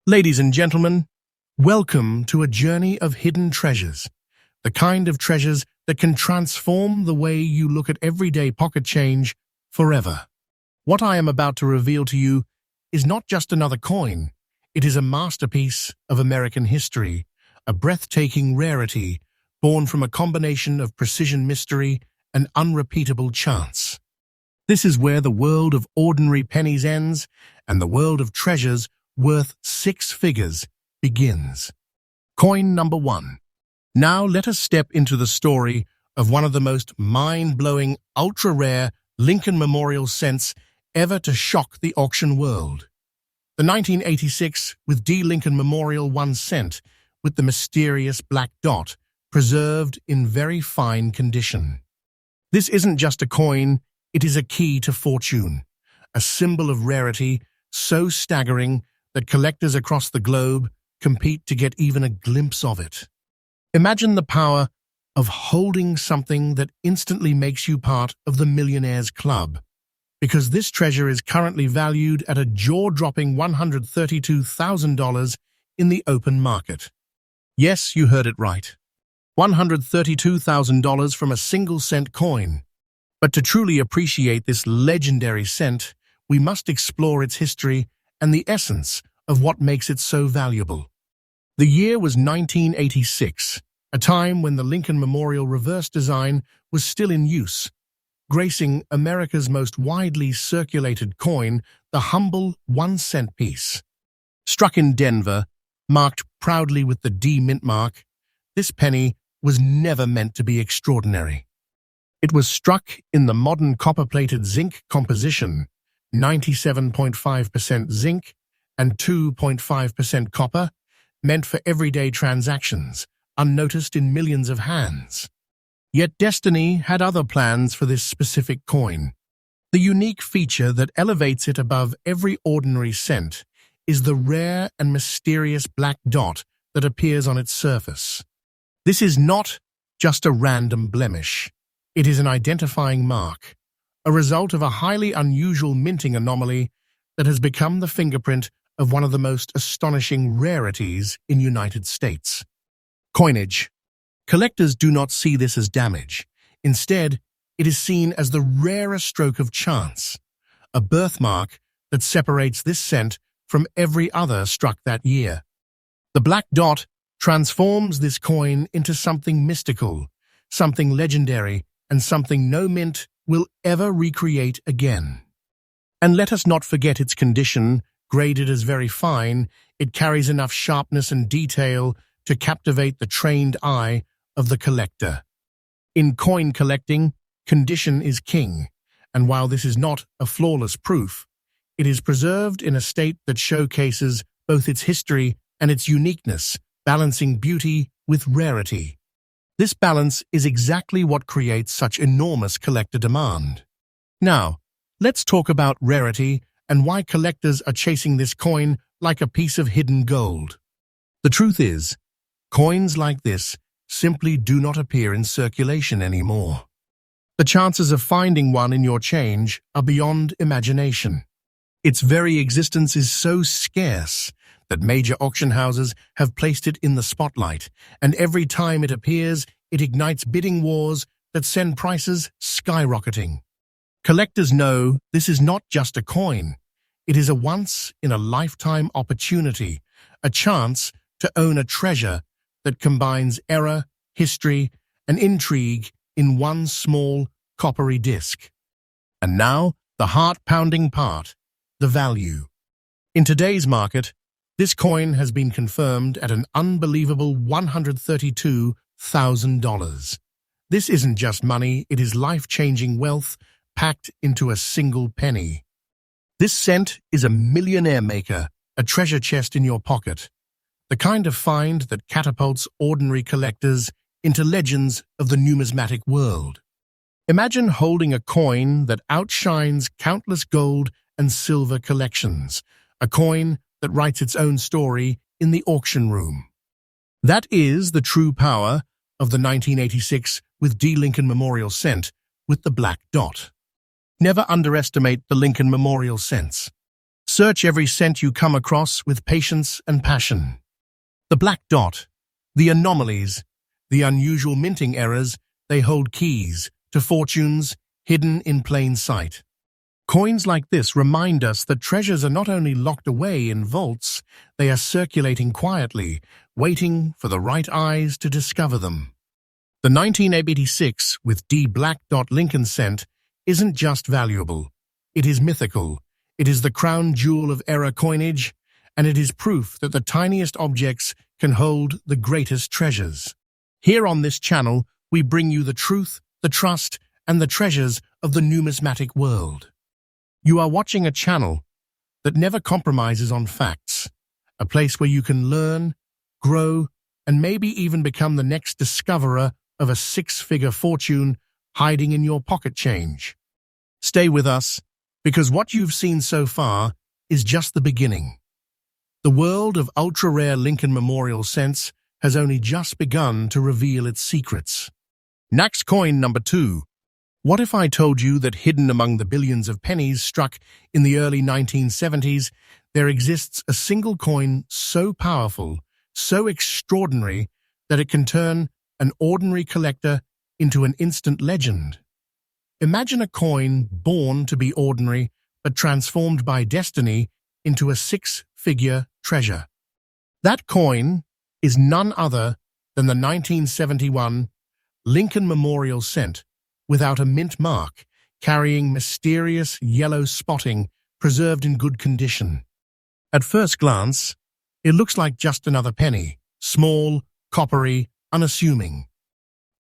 Ladies and gentlemen, welcome to a journey of hidden treasures, the kind of treasures that can transform the way you look at everyday pocket change forever. What I am about to reveal to you is not just another coin, it is a masterpiece of American history, a breathtaking rarity born from a combination of precision mystery and unrepeatable chance. This is where the world of ordinary pennies ends and the world of treasures worth six figures begins. Coin number 1. Now let us step into the story of one of the most mind-blowing, ultra-rare Lincoln Memorial cents ever to shock the auction world. The 1986 with D. Lincoln Memorial 1 cent with the mysterious black dot preserved in very fine condition. This isn't just a coin, it is a key to fortune, a symbol of rarity so staggering that collectors across the globe compete to get even a glimpse of it. Imagine the power of holding something that instantly makes you part of the Millionaires Club, because this treasure is currently valued at a jaw-dropping $132,000 in the open market. Yes, you heard it right. $132,000 from a single-cent coin. But to truly appreciate this legendary cent, we must explore its history and the essence of what makes it so valuable. The year was 1986, a time when the Lincoln Memorial reverse design was still in use, gracing America's most widely circulated coin, the humble 1 cent piece. Struck in Denver, marked proudly with the D mint mark, this penny was never meant to be extraordinary. It was struck in the modern copper-plated zinc composition, 97.5% zinc and 2.5% copper, meant for everyday transactions, unnoticed in millions of hands. Yet destiny had other plans for this specific coin. The unique feature that elevates it above every ordinary cent is the rare and mysterious black dot that appears on its surface. This is not just a random blemish. It is an identifying mark, a result of a highly unusual minting anomaly that has become the fingerprint of one of the most astonishing rarities in the United States. Coinage. Collectors do not see this as damage. Instead, it is seen as the rarest stroke of chance, a birthmark that separates this cent from every other struck that year. The black dot transforms this coin into something mystical, something legendary, and something no mint will ever recreate again. And let us not forget its condition. Graded as very fine, it carries enough sharpness and detail to captivate the trained eye of the collector. In coin collecting, condition is king, and while this is not a flawless proof, it is preserved in a state that showcases both its history and its uniqueness, balancing beauty with rarity. This balance is exactly what creates such enormous collector demand. Now, let's talk about rarity and why collectors are chasing this coin like a piece of hidden gold. The truth is, coins like this simply do not appear in circulation anymore. The chances of finding one in your change are beyond imagination. Its very existence is so scarce that major auction houses have placed it in the spotlight, and every time it appears, it ignites bidding wars that send prices skyrocketing. Collectors know this is not just a coin. It is a once-in-a-lifetime opportunity, a chance to own a treasure that combines era, history, and intrigue in one small, coppery disc. And now, the heart-pounding part, the value. In today's market, this coin has been confirmed at an unbelievable $132,000. This isn't just money, it is life-changing wealth packed into a single penny. This cent is a millionaire maker, a treasure chest in your pocket, the kind of find that catapults ordinary collectors into legends of the numismatic world. Imagine holding a coin that outshines countless gold and silver collections, a coin that writes its own story in the auction room. That is the true power of the 1986 with D. Lincoln Memorial cent with the black dot. Never underestimate the Lincoln Memorial cents. Search every cent you come across with patience and passion. The black dot, the anomalies, the unusual minting errors, they hold keys to fortunes hidden in plain sight. Coins like this remind us that treasures are not only locked away in vaults, they are circulating quietly, waiting for the right eyes to discover them. The 1986 with D black dot Lincoln cent isn't just valuable. It is mythical. It is the crown jewel of era coinage, and it is proof that the tiniest objects can hold the greatest treasures. Here on this channel, we bring you the truth, the trust, and the treasures of the numismatic world. You are watching a channel that never compromises on facts, a place where you can learn, grow, and maybe even become the next discoverer of a six-figure fortune hiding in your pocket change. Stay with us, because what you've seen so far is just the beginning. The world of ultra-rare Lincoln Memorial cents has only just begun to reveal its secrets. Next coin number 2. What if I told you that hidden among the billions of pennies struck in the early 1970s, there exists a single coin so powerful, so extraordinary, that it can turn an ordinary collector into an instant legend? Imagine a coin born to be ordinary, but transformed by destiny into a six-figure treasure. That coin is none other than the 1971 Lincoln Memorial cent, without a mint mark, carrying mysterious yellow spotting preserved in good condition. At first glance, it looks like just another penny, small, coppery, unassuming.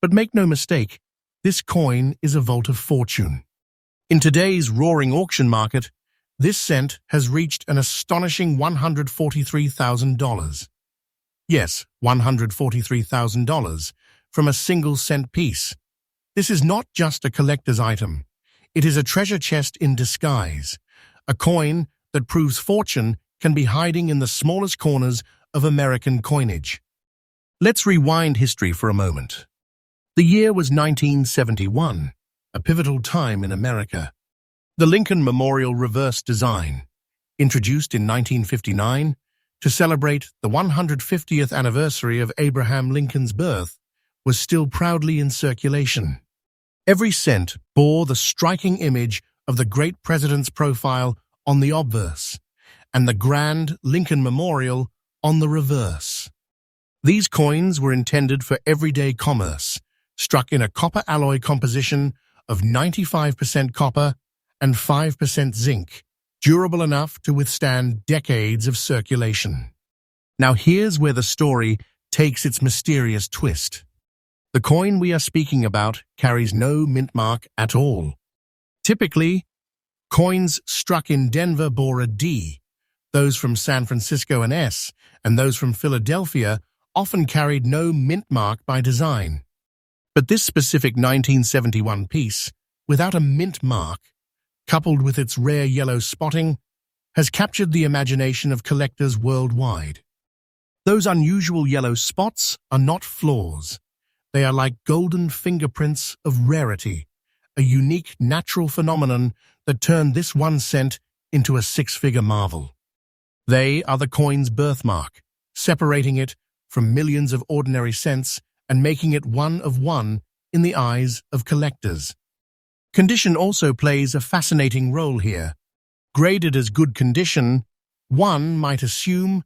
But make no mistake, this coin is a vault of fortune. In today's roaring auction market, this cent has reached an astonishing $143,000. Yes, $143,000 from a single cent piece. This is not just a collector's item. It is a treasure chest in disguise, a coin that proves fortune can be hiding in the smallest corners of American coinage. Let's rewind history for a moment. The year was 1971, a pivotal time in America. The Lincoln Memorial reverse design, introduced in 1959 to celebrate the 150th anniversary of Abraham Lincoln's birth, was still proudly in circulation. Every cent bore the striking image of the great president's profile on the obverse and the grand Lincoln Memorial on the reverse. These coins were intended for everyday commerce, struck in a copper alloy composition of 95% copper and 5% zinc, durable enough to withstand decades of circulation. Now here's where the story takes its mysterious twist. The coin we are speaking about carries no mint mark at all. Typically, coins struck in Denver bore a D. Those from San Francisco an S, and those from Philadelphia often carried no mint mark by design. But this specific 1971 piece, without a mint mark, coupled with its rare yellow spotting, has captured the imagination of collectors worldwide. Those unusual yellow spots are not flaws. They are like golden fingerprints of rarity, a unique natural phenomenon that turned this 1 cent into a six-figure marvel. They are the coin's birthmark, separating it from millions of ordinary cents and making it one of one in the eyes of collectors. Condition also plays a fascinating role here. Graded as good condition, one might assume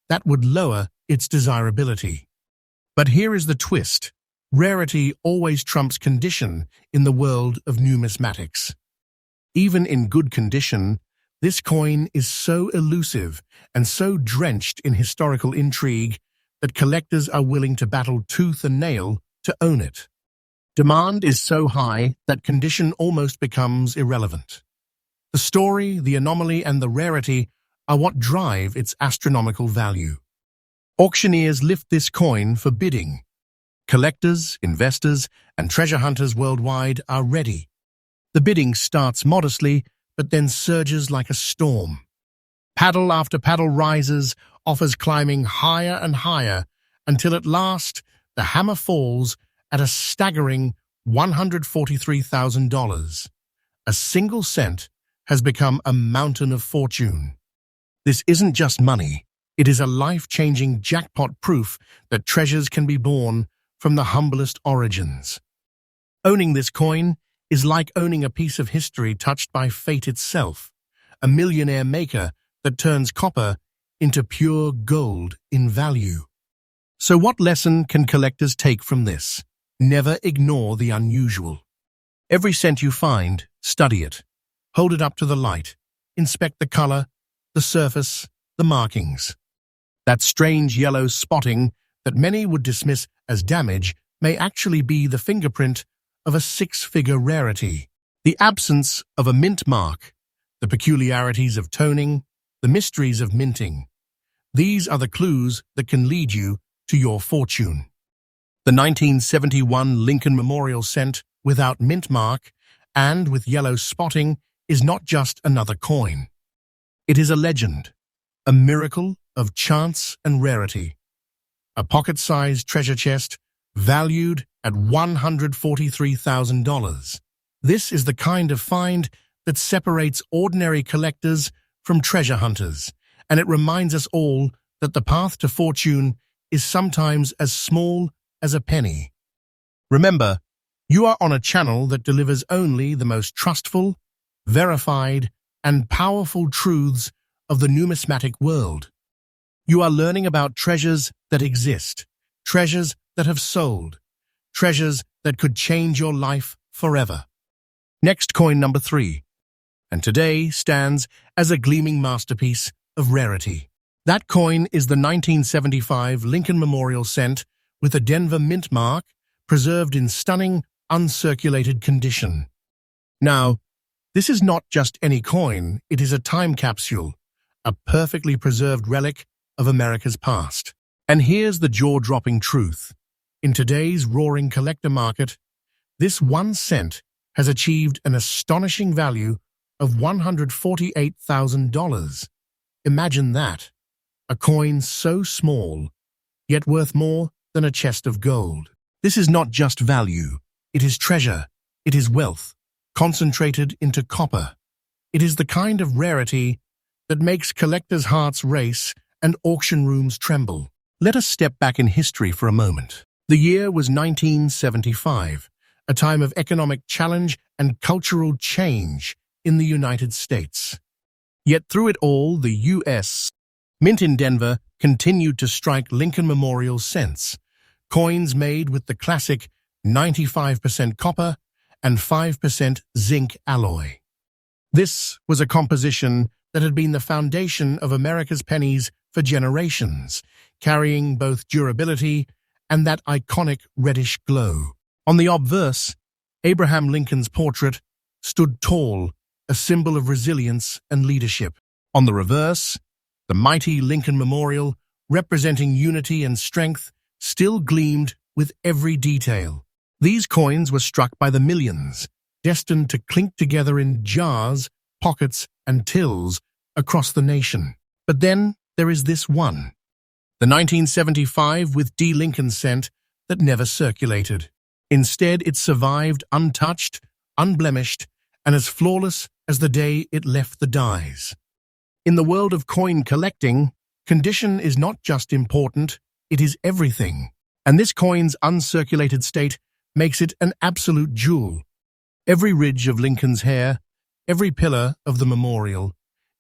that would lower its desirability. But here is the twist. Rarity always trumps condition in the world of numismatics. Even in good condition, this coin is so elusive and so drenched in historical intrigue that collectors are willing to battle tooth and nail to own it. Demand is so high that condition almost becomes irrelevant. The story, the anomaly, and the rarity are what drive its astronomical value. Auctioneers lift this coin for bidding. Collectors, investors, and treasure hunters worldwide are ready. The bidding starts modestly, but then surges like a storm. Paddle after paddle rises, offers climbing higher and higher, until at last the hammer falls at a staggering $143,000. A single cent has become a mountain of fortune. This isn't just money. It is a life-changing jackpot proof that treasures can be born from the humblest origins. Owning this coin is like owning a piece of history touched by fate itself, a millionaire maker that turns copper into pure gold in value. So what lesson can collectors take from this? Never ignore the unusual. Every cent you find, study it. Hold it up to the light. Inspect the color, the surface, the markings. That strange yellow spotting that many would dismiss as damage may actually be the fingerprint of a six-figure rarity. The absence of a mint mark, the peculiarities of toning, the mysteries of minting. These are the clues that can lead you to your fortune. The 1971 Lincoln Memorial cent without mint mark and with yellow spotting is not just another coin. It is a legend, a miracle of chance and rarity. A pocket-sized treasure chest valued at $143,000. This is the kind of find that separates ordinary collectors from treasure hunters, and it reminds us all that the path to fortune is sometimes as small as a penny. Remember, you are on a channel that delivers only the most trustful, verified, and powerful truths of the numismatic world. You are learning about treasures that exist, treasures that have sold, treasures that could change your life forever. Next, coin number 3, and today stands as a gleaming masterpiece of rarity. That coin is the 1975 Lincoln Memorial cent with a Denver mint mark preserved in stunning, uncirculated condition. Now, this is not just any coin, it is a time capsule, a perfectly preserved relic of America's past. And here's the jaw-dropping truth. In today's roaring collector market, this 1 cent has achieved an astonishing value of $148,000. Imagine that. A coin so small, yet worth more than a chest of gold. This is not just value. It is treasure. It is wealth, concentrated into copper. It is the kind of rarity that makes collectors' hearts race and auction rooms tremble. Let us step back in history for a moment. The year was 1975, a time of economic challenge and cultural change in the United States. Yet through it all, the U.S. Mint in Denver continued to strike Lincoln Memorial cents, coins made with the classic 95% copper and 5% zinc alloy. This was a composition that had been the foundation of America's pennies for generations, carrying both durability and that iconic reddish glow. On the obverse, Abraham Lincoln's portrait stood tall, a symbol of resilience and leadership. On the reverse, the mighty Lincoln Memorial, representing unity and strength, still gleamed with every detail. These coins were struck by the millions, destined to clink together in jars, pockets, and tills across the nation. But then there is this one, the 1975 with D. Lincoln cent that never circulated. Instead, it survived untouched, unblemished, and as flawless as the day it left the dies. In the world of coin collecting, condition is not just important, it is everything. And this coin's uncirculated state makes it an absolute jewel. Every ridge of Lincoln's hair, every pillar of the memorial,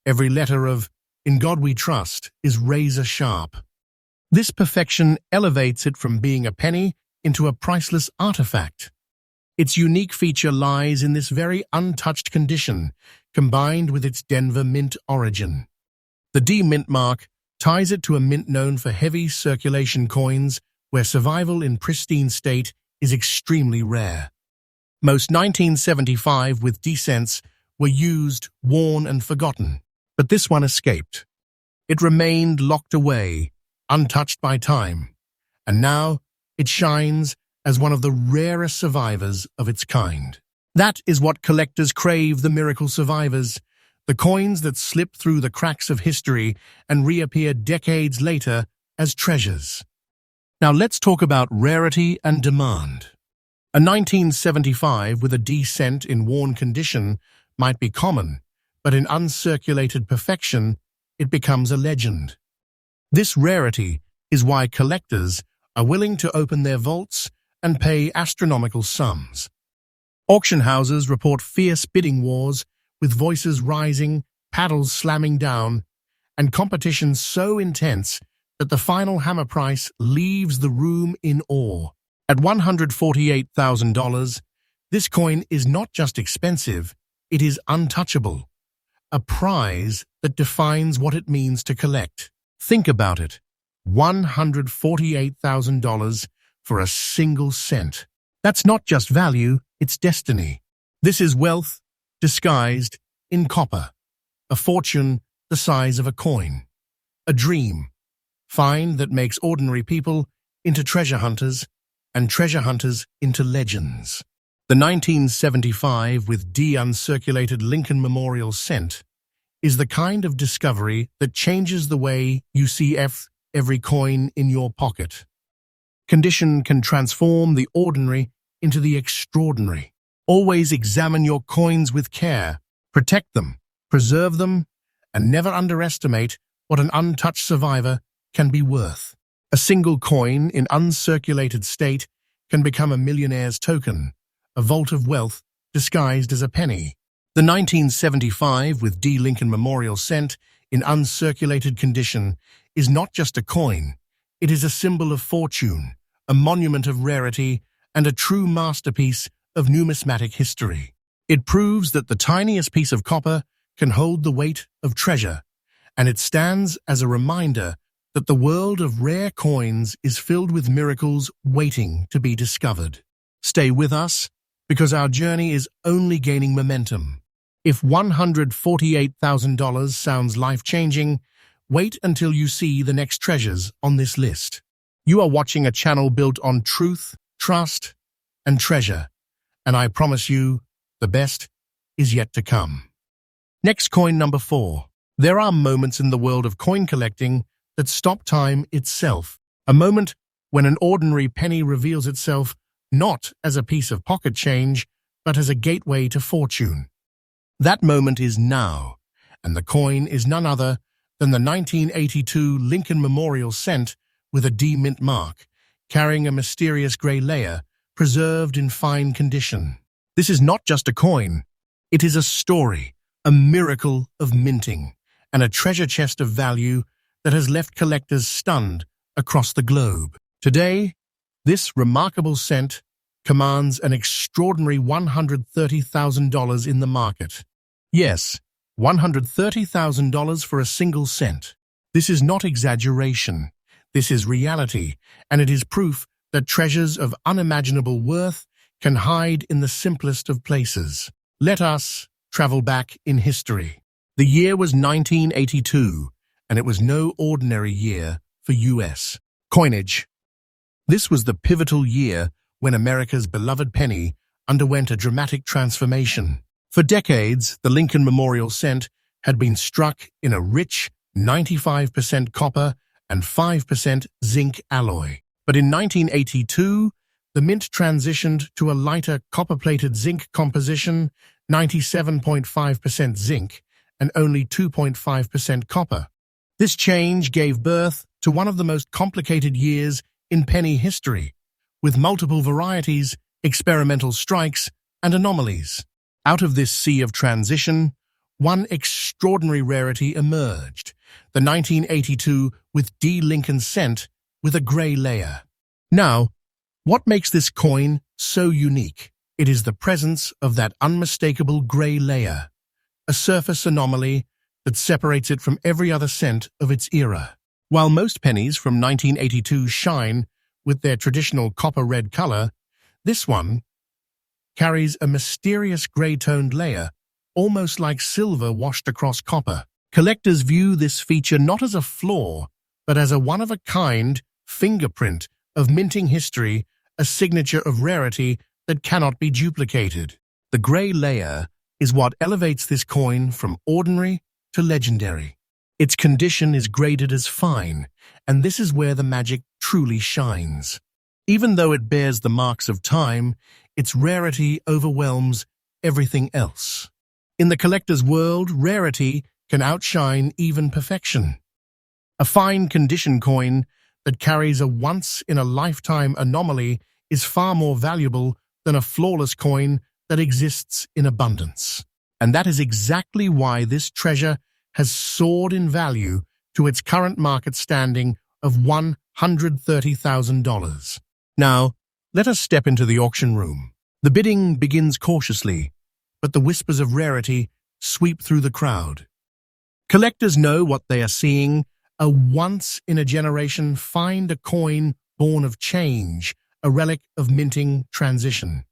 every letter of "In God We Trust" is razor sharp. This perfection elevates it from being a penny into a priceless artifact. Its unique feature lies in this very untouched condition, combined with its Denver mint origin. The D mint mark ties it to a mint known for heavy circulation coins, where survival in pristine state is extremely rare. Most 1975 with D cents were used, worn, and forgotten, but this one escaped. It remained locked away, untouched by time, and now it shines as one of the rarest survivors of its kind. That is what collectors crave, the miracle survivors, the coins that slip through the cracks of history and reappear decades later as treasures. Now let's talk about rarity and demand. A 1975 with a D cent in worn condition might be common, but in uncirculated perfection, it becomes a legend. This rarity is why collectors are willing to open their vaults and pay astronomical sums. Auction houses report fierce bidding wars, with voices rising, paddles slamming down, and competition so intense that the final hammer price leaves the room in awe. At $148,000, this coin is not just expensive, it is untouchable, a prize that defines what it means to collect. Think about it, $148,000 for a single cent. That's not just value, it's destiny. This is wealth disguised in copper, a fortune the size of a coin, a dream, find that makes ordinary people into treasure hunters and treasure hunters into legends. The 1975 with D uncirculated Lincoln Memorial cent is the kind of discovery that changes the way you see every coin in your pocket. Condition can transform the ordinary into the extraordinary. Always examine your coins with care, protect them, preserve them, and never underestimate what an untouched survivor can be worth. A single coin in uncirculated state can become a millionaire's token, a vault of wealth disguised as a penny. The 1975 with D Lincoln Memorial cent in uncirculated condition is not just a coin, it is a symbol of fortune, a monument of rarity, and a true masterpiece of numismatic history. It proves that the tiniest piece of copper can hold the weight of treasure, and it stands as a reminder that the world of rare coins is filled with miracles waiting to be discovered. Stay with us, because our journey is only gaining momentum. If $148,000 sounds life-changing, wait until you see the next treasures on this list. You are watching a channel built on truth, trust, and treasure, and I promise you, the best is yet to come. Next, coin number 4. There are moments in the world of coin collecting that stop time itself, a moment when an ordinary penny reveals itself not as a piece of pocket change, but as a gateway to fortune. That moment is now, and the coin is none other than the 1982 Lincoln Memorial cent with a D mint mark, carrying a mysterious gray layer, preserved in fine condition. This is not just a coin, it is a story, a miracle of minting, and a treasure chest of value that has left collectors stunned across the globe. Today, this remarkable cent commands an extraordinary $130,000 in the market. Yes, $130,000 for a single cent. This is not exaggeration. This is reality, and it is proof that treasures of unimaginable worth can hide in the simplest of places. Let us travel back in history. The year was 1982, and it was no ordinary year for U.S. coinage. This was the pivotal year when America's beloved penny underwent a dramatic transformation. For decades, the Lincoln Memorial cent had been struck in a rich 95% copper and 5% zinc alloy. But in 1982, the mint transitioned to a lighter copper-plated zinc composition, 97.5% zinc and only 2.5% copper. This change gave birth to one of the most complicated years in penny history, with multiple varieties, experimental strikes, and anomalies. Out of this sea of transition, one extraordinary rarity emerged, the 1982 with D Lincoln cent with a gray layer. Now, what makes this coin so unique? It is the presence of that unmistakable gray layer, a surface anomaly that separates it from every other cent of its era. While most pennies from 1982 shine with their traditional copper-red color, this one carries a mysterious gray-toned layer, almost like silver washed across copper. Collectors view this feature not as a flaw, but as a one-of-a-kind fingerprint of minting history, a signature of rarity that cannot be duplicated. The gray layer is what elevates this coin from ordinary to legendary. Its condition is graded as fine, and this is where the magic truly shines. Even though it bears the marks of time, its rarity overwhelms everything else. In the collector's world, rarity can outshine even perfection. A fine condition coin that carries a once-in-a-lifetime anomaly is far more valuable than a flawless coin that exists in abundance. And that is exactly why this treasure has soared in value to its current market standing of $130,000. Now, let us step into the auction room. The bidding begins cautiously, but the whispers of rarity sweep through the crowd. Collectors know what they are seeing: a once-in-a-generation find a coin born of change, a relic of minting transition.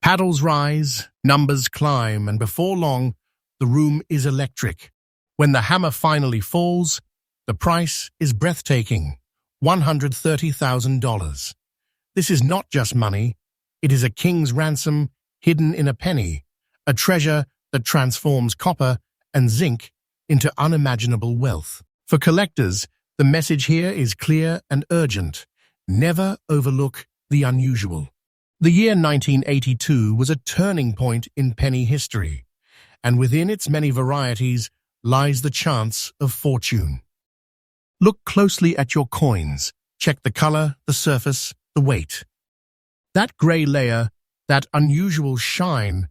Paddles rise, numbers climb, and before long, the room is electric. When the hammer finally falls, the price is breathtaking: $130,000. This is not just money, it is a king's ransom hidden in a penny, a treasure that transforms copper and zinc into unimaginable wealth. For collectors, the message here is clear and urgent: never overlook the unusual. The year 1982 was a turning point in penny history, and within its many varieties lies the chance of fortune. Look closely at your coins. Check the color, the surface, the weight. That gray layer, that unusual shine,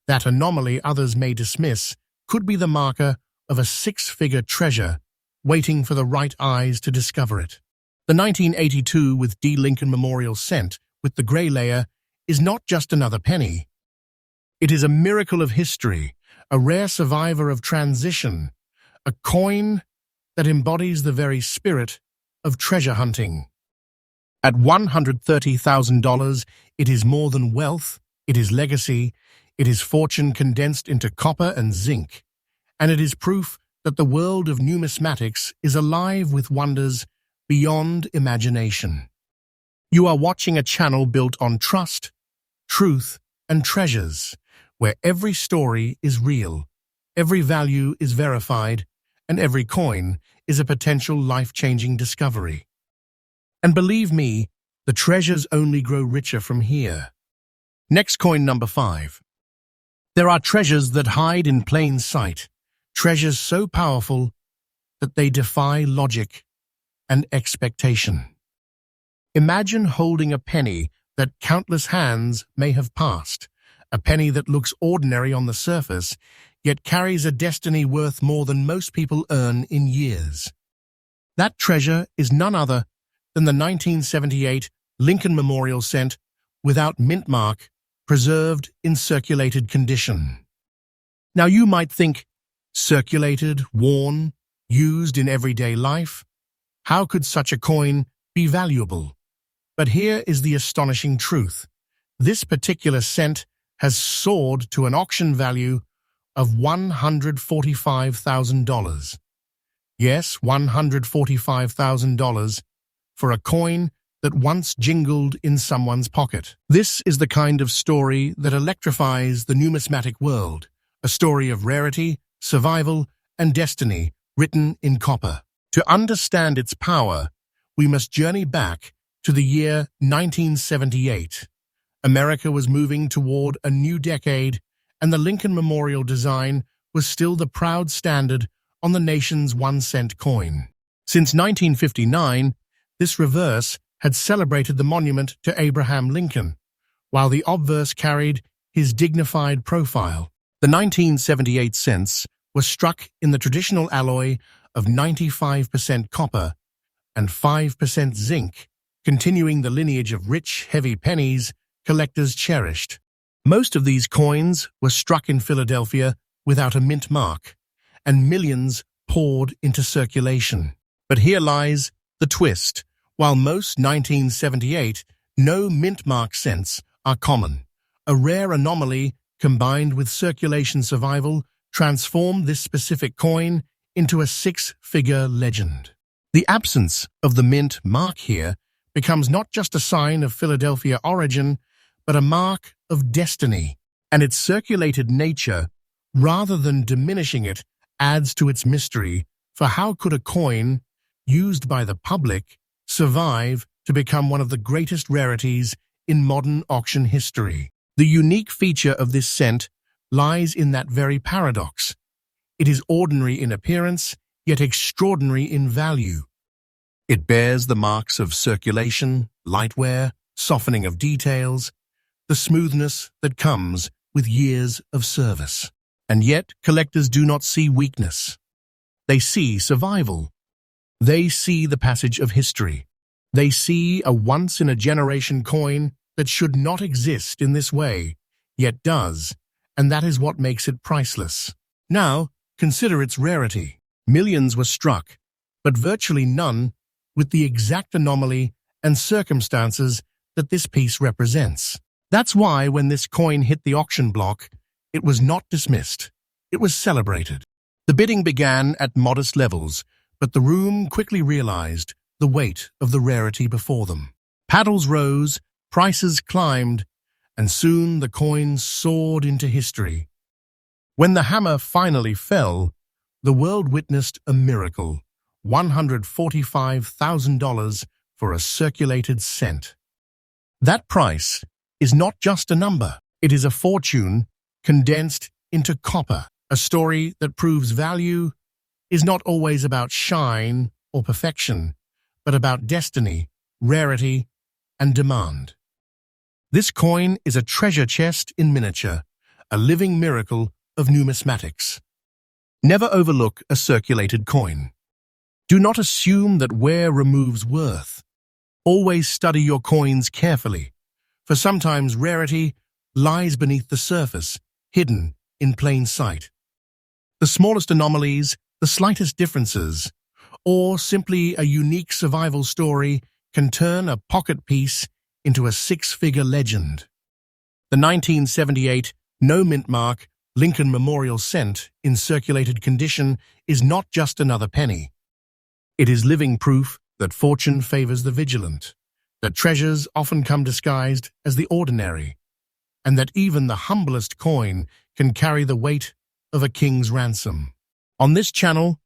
that anomaly others may dismiss, could be the marker of a six-figure treasure waiting for the right eyes to discover it. The 1982 with D. Lincoln Memorial cent with the gray layer is not just another penny. It is a miracle of history, a rare survivor of transition, a coin that embodies the very spirit of treasure hunting. At $130,000, it is more than wealth, it is legacy, it is fortune condensed into copper and zinc, and it is proof that the world of numismatics is alive with wonders beyond imagination. You are watching a channel built on trust, truth, and treasures, where every story is real, every value is verified, and every coin is a potential life-changing discovery. And believe me, the treasures only grow richer from here. Next coin number 5. There are treasures that hide in plain sight, treasures so powerful that they defy logic and expectation. Imagine holding a penny that countless hands may have passed, a penny that looks ordinary on the surface, yet carries a destiny worth more than most people earn in years. That treasure is none other than the 1978 Lincoln Memorial cent without mint mark, preserved in circulated condition. Now you might think, circulated, worn, used in everyday life? How could such a coin be valuable? But here is the astonishing truth. This particular cent has soared to an auction value of $145,000. Yes, $145,000 for a coin that once jingled in someone's pocket. This is the kind of story that electrifies the numismatic world, a story of rarity, survival, and destiny written in copper. To understand its power, we must journey back to the year 1978. America was moving toward a new decade, and the Lincoln Memorial design was still the proud standard on the nation's 1-cent coin. Since 1959, this reverse had celebrated the monument to Abraham Lincoln, while the obverse carried his dignified profile. The 1978 cents was struck in the traditional alloy of 95% copper and 5% zinc, continuing the lineage of rich, heavy pennies collectors cherished. Most of these coins were struck in Philadelphia without a mint mark, and millions poured into circulation. But here lies the twist. While most 1978 no mint mark cents are common, a rare anomaly combined with circulation survival transformed this specific coin into a six-figure legend. The absence of the mint mark here becomes not just a sign of Philadelphia origin, but a mark of destiny, and its circulated nature, rather than diminishing it, adds to its mystery. For how could a coin, used by the public, survive to become one of the greatest rarities in modern auction history? The unique feature of this cent lies in that very paradox. It is ordinary in appearance, yet extraordinary in value. It bears the marks of circulation, light wear, softening of details, the smoothness that comes with years of service. And yet, collectors do not see weakness. They see survival. They see the passage of history. They see a once-in-a-generation coin that should not exist in this way, yet does, and that is what makes it priceless. Now, consider its rarity. Millions were struck, but virtually none with the exact anomaly and circumstances that this piece represents. That's why when this coin hit the auction block, it was not dismissed. It was celebrated. The bidding began at modest levels, but the room quickly realized the weight of the rarity before them. Paddles rose, prices climbed, and soon the coin soared into history. When the hammer finally fell, the world witnessed a miracle: $145,000 for a circulated cent. That price is not just a number. It is a fortune condensed into copper, a story that proves value is not always about shine or perfection, but about destiny, rarity, and demand. This coin is a treasure chest in miniature, a living miracle of numismatics. Never overlook a circulated coin. Do not assume that wear removes worth. Always study your coins carefully, for sometimes rarity lies beneath the surface, hidden in plain sight. The smallest anomalies, the slightest differences, or simply a unique survival story can turn a pocket piece into a six-figure legend. The 1978 no-mint mark Lincoln Memorial Cent in circulated condition is not just another penny. It is living proof that fortune favors the vigilant, that treasures often come disguised as the ordinary, and that even the humblest coin can carry the weight of a king's ransom. On this channel,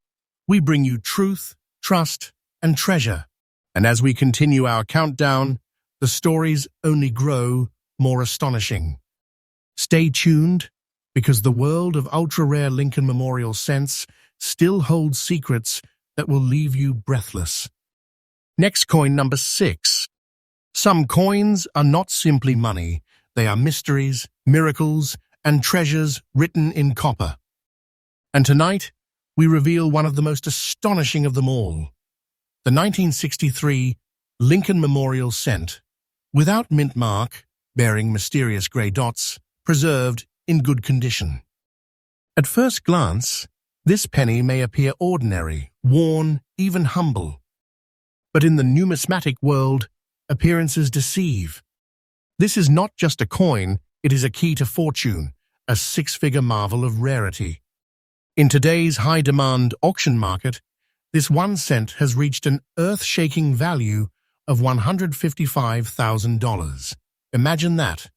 we bring you truth, trust, and treasure. And as we continue our countdown, the stories only grow more astonishing. Stay tuned, because the world of ultra-rare Lincoln Memorial cents still holds secrets that will leave you breathless. Next, coin number 6. Some coins are not simply money. They are mysteries, miracles, and treasures written in copper. And tonight, we reveal one of the most astonishing of them all: the 1963 Lincoln Memorial Cent, without mint mark, bearing mysterious gray dots, preserved in good condition. At first glance, this penny may appear ordinary, worn, even humble. But in the numismatic world, appearances deceive. This is not just a coin, it is a key to fortune, a six-figure marvel of rarity. In today's high-demand auction market, this 1 cent has reached an earth-shaking value of $155,000. Imagine that,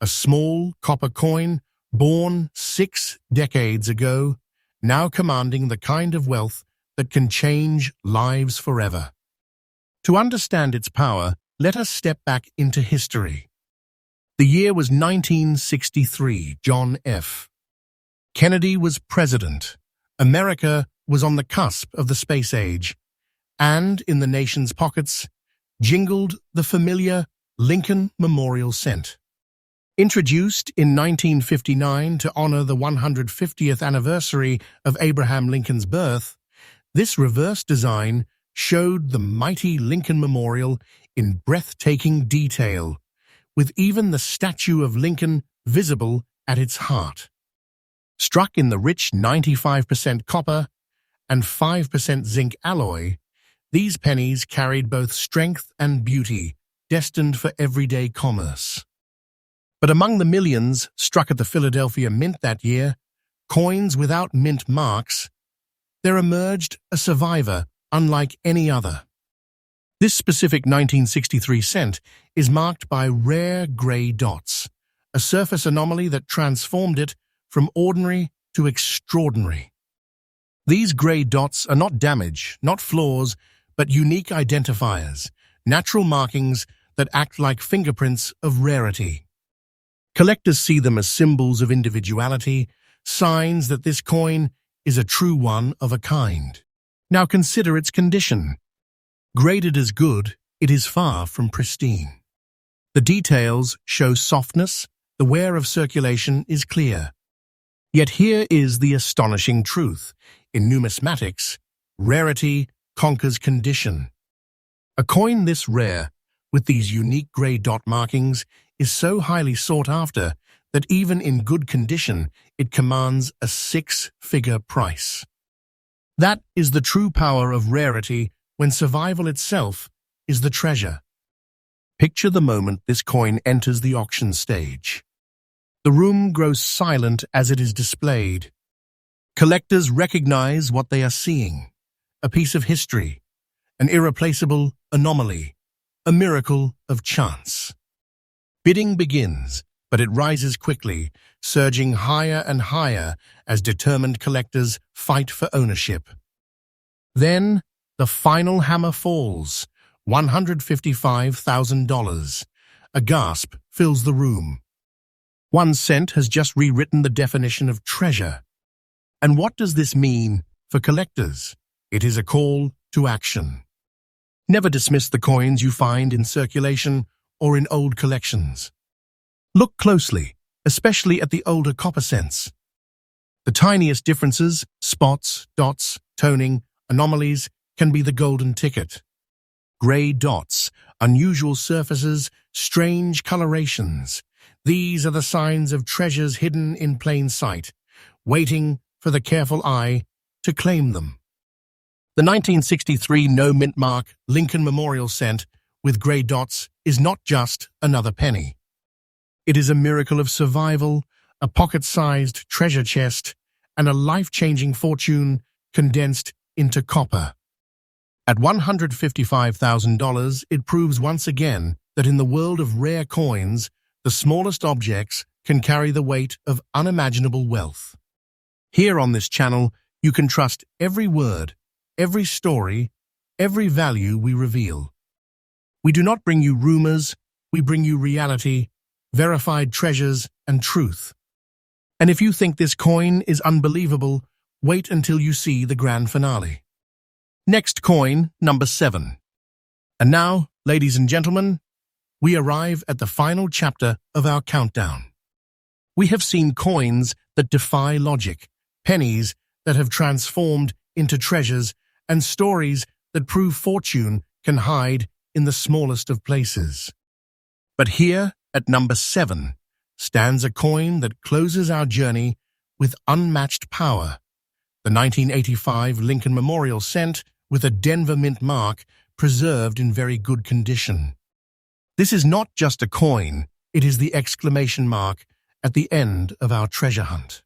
a small copper coin born 6 decades ago, now commanding the kind of wealth that can change lives forever. To understand its power, let us step back into history. The year was 1963. John F. Kennedy was president. America was on the cusp of the space age, and in the nation's pockets jingled the familiar Lincoln Memorial Cent. Introduced in 1959 to honor the 150th anniversary of Abraham Lincoln's birth, this reverse design showed the mighty Lincoln Memorial in breathtaking detail, with even the statue of Lincoln visible at its heart. Struck in the rich 95% copper and 5% zinc alloy, these pennies carried both strength and beauty, destined for everyday commerce. But among the millions struck at the Philadelphia Mint that year, coins without mint marks, there emerged a survivor unlike any other. This specific 1963 cent is marked by rare gray dots, a surface anomaly that transformed it from ordinary to extraordinary. These gray dots are not damage, not flaws, but unique identifiers, natural markings that act like fingerprints of rarity. Collectors see them as symbols of individuality, signs that this coin is a true one of a kind. Now consider its condition. Graded as good, it is far from pristine. The details show softness, the wear of circulation is clear. Yet here is the astonishing truth. In numismatics, rarity conquers condition. A coin this rare, with these unique grey dot markings, is so highly sought after that even in good condition, it commands a six-figure price. That is the true power of rarity when survival itself is the treasure. Picture the moment this coin enters the auction stage. The room grows silent as it is displayed. Collectors recognize what they are seeing: a piece of history, an irreplaceable anomaly, a miracle of chance. Bidding begins, but it rises quickly, surging higher and higher as determined collectors fight for ownership. Then, the final hammer falls, $155,000. A gasp fills the room. 1 cent has just rewritten the definition of treasure. And what does this mean for collectors? It is a call to action. Never dismiss the coins you find in circulation or in old collections. Look closely, especially at the older copper cents. The tiniest differences, spots, dots, toning, anomalies, can be the golden ticket. Grey dots, unusual surfaces, strange colorations. These are the signs of treasures hidden in plain sight, waiting for the careful eye to claim them. The 1963 no-mint mark Lincoln Memorial cent with grey dots is not just another penny. It is a miracle of survival, a pocket-sized treasure chest, and a life-changing fortune condensed into copper. At $155,000, it proves once again that in the world of rare coins, the smallest objects can carry the weight of unimaginable wealth. Here on this channel, you can trust every word, every story, every value we reveal. We do not bring you rumors, we bring you reality, verified treasures, and truth. And if you think this coin is unbelievable, wait until you see the grand finale. Next coin, number 7. And now, ladies and gentlemen, we arrive at the final chapter of our countdown. We have seen coins that defy logic, pennies that have transformed into treasures, and stories that prove fortune can hide in the smallest of places. But here, at number 7, stands a coin that closes our journey with unmatched power. The 1985 Lincoln Memorial cent with a Denver mint mark preserved in very good condition. This is not just a coin, it is the exclamation mark at the end of our treasure hunt.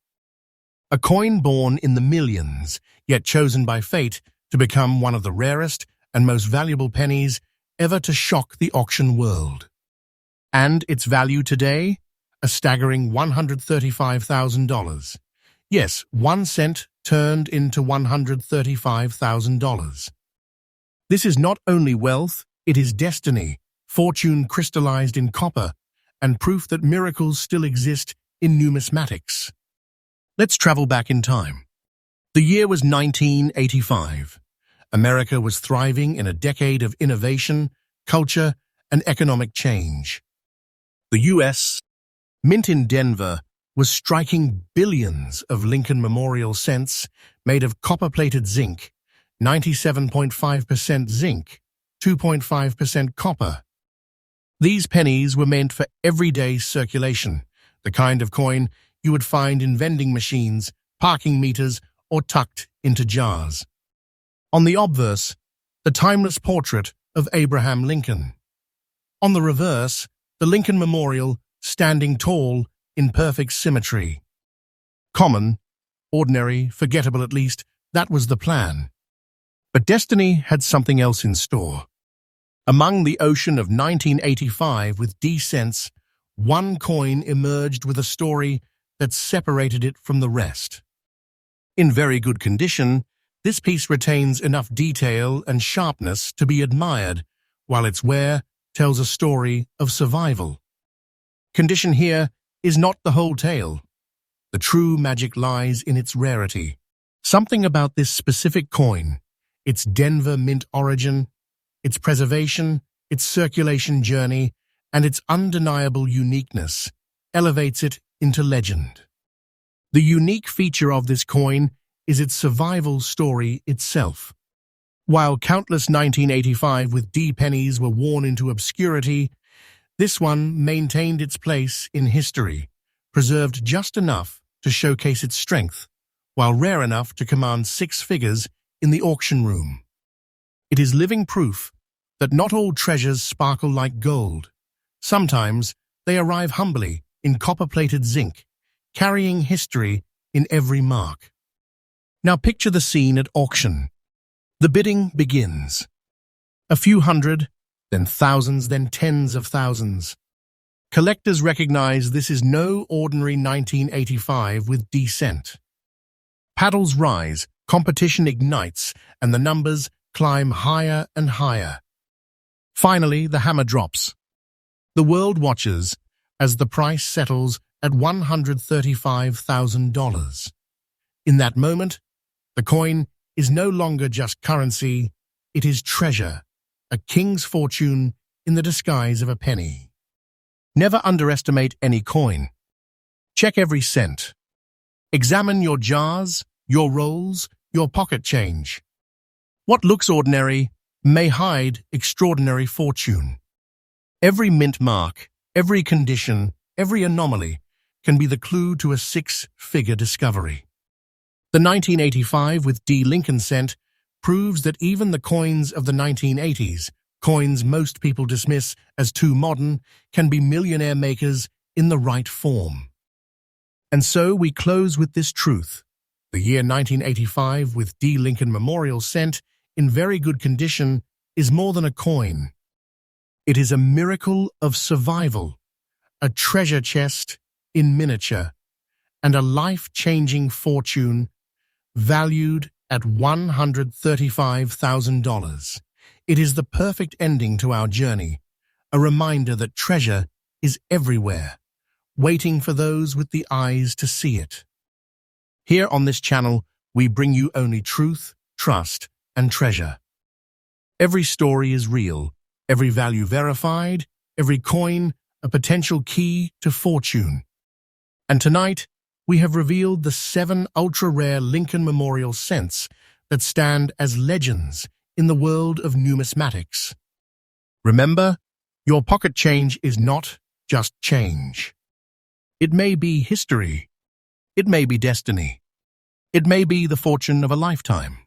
A coin born in the millions, yet chosen by fate to become one of the rarest and most valuable pennies ever to shock the auction world. And its value today? A staggering $135,000. Yes, 1 cent turned into $135,000. This is not only wealth, it is destiny, fortune crystallized in copper, and proof that miracles still exist in numismatics. Let's travel back in time. The year was 1985. America was thriving in a decade of innovation, culture, and economic change. The U.S. Mint in Denver was striking billions of Lincoln Memorial cents made of copper-plated zinc, 97.5% zinc, 2.5% copper. These pennies were meant for everyday circulation, the kind of coin you would find in vending machines, parking meters, or tucked into jars. On the obverse, the timeless portrait of Abraham Lincoln. On the reverse, the Lincoln Memorial standing tall in perfect symmetry. Common, ordinary, forgettable at least, that was the plan. But destiny had something else in store. Among the ocean of 1985 with D cents, one coin emerged with a story that separated it from the rest. In very good condition, this piece retains enough detail and sharpness to be admired, while its wear tells a story of survival. Condition here is not the whole tale. The true magic lies in its rarity. Something about this specific coin, its Denver mint origin, its preservation, its circulation journey, and its undeniable uniqueness, elevates it into legend. The unique feature of this coin is its survival story itself. While countless 1985 with D pennies were worn into obscurity, this one maintained its place in history, preserved just enough to showcase its strength, while rare enough to command six figures in the auction room. It is living proof that not all treasures sparkle like gold. Sometimes they arrive humbly in copper-plated zinc, carrying history in every mark. Now picture the scene at auction. The bidding begins. A few hundred, then thousands, then tens of thousands. Collectors recognize this is no ordinary 1985 with descent. Paddles rise, competition ignites, and the numbers climb higher and higher. Finally, the hammer drops. The world watches as the price settles at $135,000. In that moment, the coin is no longer just currency, it is treasure, a king's fortune in the disguise of a penny. Never underestimate any coin. Check every cent. Examine your jars, your rolls, your pocket change. What looks ordinary may hide extraordinary fortune. Every mint mark, every condition, every anomaly can be the clue to a six-figure discovery. The 1985 with D Lincoln cent proves that even the coins of the 1980s, coins most people dismiss as too modern, can be millionaire makers in the right form. And so we close with this truth. The year 1985 with D Lincoln Memorial cent, in very good condition, is more than a coin. It is a miracle of survival, a treasure chest in miniature, and a life-changing fortune valued at $135,000. It is the perfect ending to our journey, a reminder that treasure is everywhere, waiting for those with the eyes to see it. Here on this channel, we bring you only truth, trust, and treasure. Every story is real, every value verified, every coin a potential key to fortune. And tonight, we have revealed the 7 ultra-rare Lincoln Memorial cents that stand as legends in the world of numismatics. Remember, your pocket change is not just change. It may be history. It may be destiny. It may be the fortune of a lifetime.